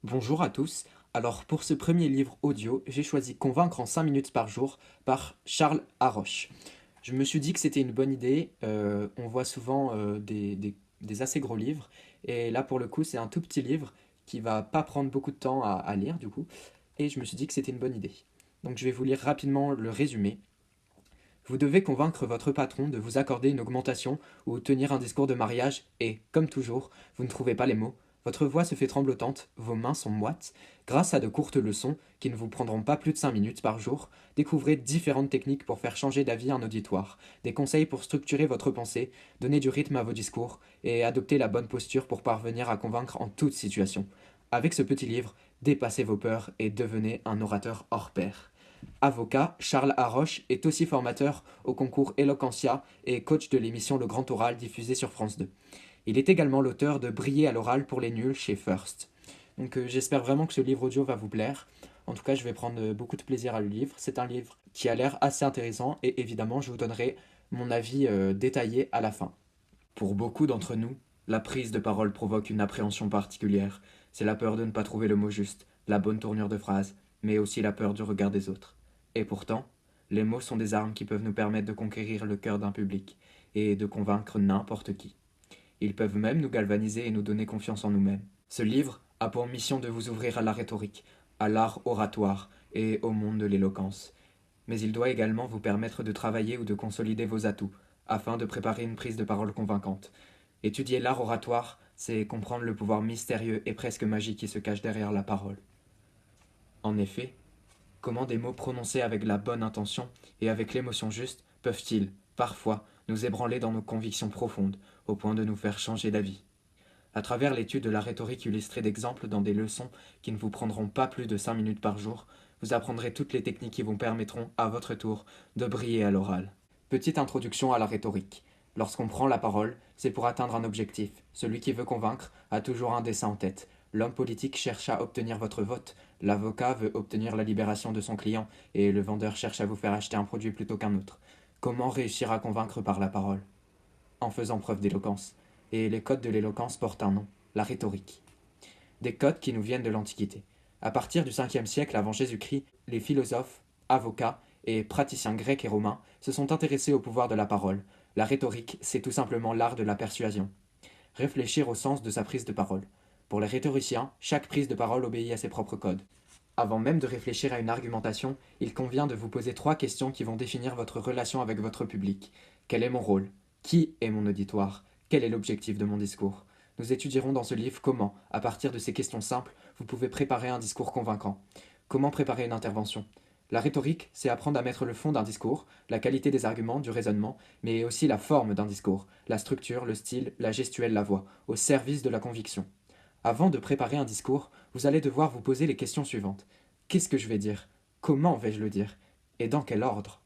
Bonjour à tous. Alors pour ce premier livre audio, j'ai choisi Convaincre en 5 minutes par jour par Charles Haroche. Je me suis dit que c'était une bonne idée. On voit souvent des assez gros livres. Et là pour le coup c'est un tout petit livre qui va pas prendre beaucoup de temps à lire du coup. Et je me suis dit que c'était une bonne idée. Donc je vais vous lire rapidement le résumé. Vous devez convaincre votre patron de vous accorder une augmentation ou tenir un discours de mariage et, comme toujours, vous ne trouvez pas les mots, votre voix se fait tremblotante, vos mains sont moites. Grâce à de courtes leçons, qui ne vous prendront pas plus de 5 minutes par jour, découvrez différentes techniques pour faire changer d'avis un auditoire, des conseils pour structurer votre pensée, donner du rythme à vos discours et adopter la bonne posture pour parvenir à convaincre en toute situation. Avec ce petit livre, dépassez vos peurs et devenez un orateur hors pair. Avocat, Charles Haroche est aussi formateur au concours Eloquentia et coach de l'émission Le Grand Oral diffusée sur France 2. Il est également l'auteur de Briller à l'oral pour les nuls chez First. Donc j'espère vraiment que ce livre audio va vous plaire. En tout cas, je vais prendre beaucoup de plaisir à le lire. C'est un livre qui a l'air assez intéressant et évidemment, je vous donnerai mon avis détaillé à la fin. Pour beaucoup d'entre nous, la prise de parole provoque une appréhension particulière. C'est la peur de ne pas trouver le mot juste, la bonne tournure de phrase, mais aussi la peur du regard des autres. Et pourtant, les mots sont des armes qui peuvent nous permettre de conquérir le cœur d'un public et de convaincre n'importe qui. Ils peuvent même nous galvaniser et nous donner confiance en nous-mêmes. Ce livre a pour mission de vous ouvrir à la rhétorique, à l'art oratoire et au monde de l'éloquence. Mais il doit également vous permettre de travailler ou de consolider vos atouts, afin de préparer une prise de parole convaincante. Étudier l'art oratoire, c'est comprendre le pouvoir mystérieux et presque magique qui se cache derrière la parole. En effet, comment des mots prononcés avec la bonne intention et avec l'émotion juste peuvent-ils, parfois, nous ébranler dans nos convictions profondes, au point de nous faire changer d'avis? À travers l'étude de la rhétorique illustrée d'exemples dans des leçons qui ne vous prendront pas plus de 5 minutes par jour, vous apprendrez toutes les techniques qui vous permettront, à votre tour, de briller à l'oral. Petite introduction à la rhétorique. Lorsqu'on prend la parole, c'est pour atteindre un objectif. Celui qui veut convaincre a toujours un dessein en tête. L'homme politique cherche à obtenir votre vote, l'avocat veut obtenir la libération de son client, et le vendeur cherche à vous faire acheter un produit plutôt qu'un autre. Comment réussir à convaincre par la parole? En faisant preuve d'éloquence. Et les codes de l'éloquence portent un nom, la rhétorique. Des codes qui nous viennent de l'Antiquité. À partir du 5e siècle avant Jésus-Christ, les philosophes, avocats et praticiens grecs et romains se sont intéressés au pouvoir de la parole. La rhétorique, c'est tout simplement l'art de la persuasion. Réfléchir au sens de sa prise de parole. Pour les rhétoriciens, chaque prise de parole obéit à ses propres codes. Avant même de réfléchir à une argumentation, il convient de vous poser 3 questions qui vont définir votre relation avec votre public. Quel est mon rôle? Qui est mon auditoire? Quel est l'objectif de mon discours? Nous étudierons dans ce livre comment, à partir de ces questions simples, vous pouvez préparer un discours convaincant. Comment préparer une intervention? La rhétorique, c'est apprendre à mettre le fond d'un discours, la qualité des arguments, du raisonnement, mais aussi la forme d'un discours, la structure, le style, la gestuelle, la voix, au service de la conviction. Avant de préparer un discours, vous allez devoir vous poser les questions suivantes. Qu'est-ce que je vais dire? Comment vais-je le dire? Et dans quel ordre?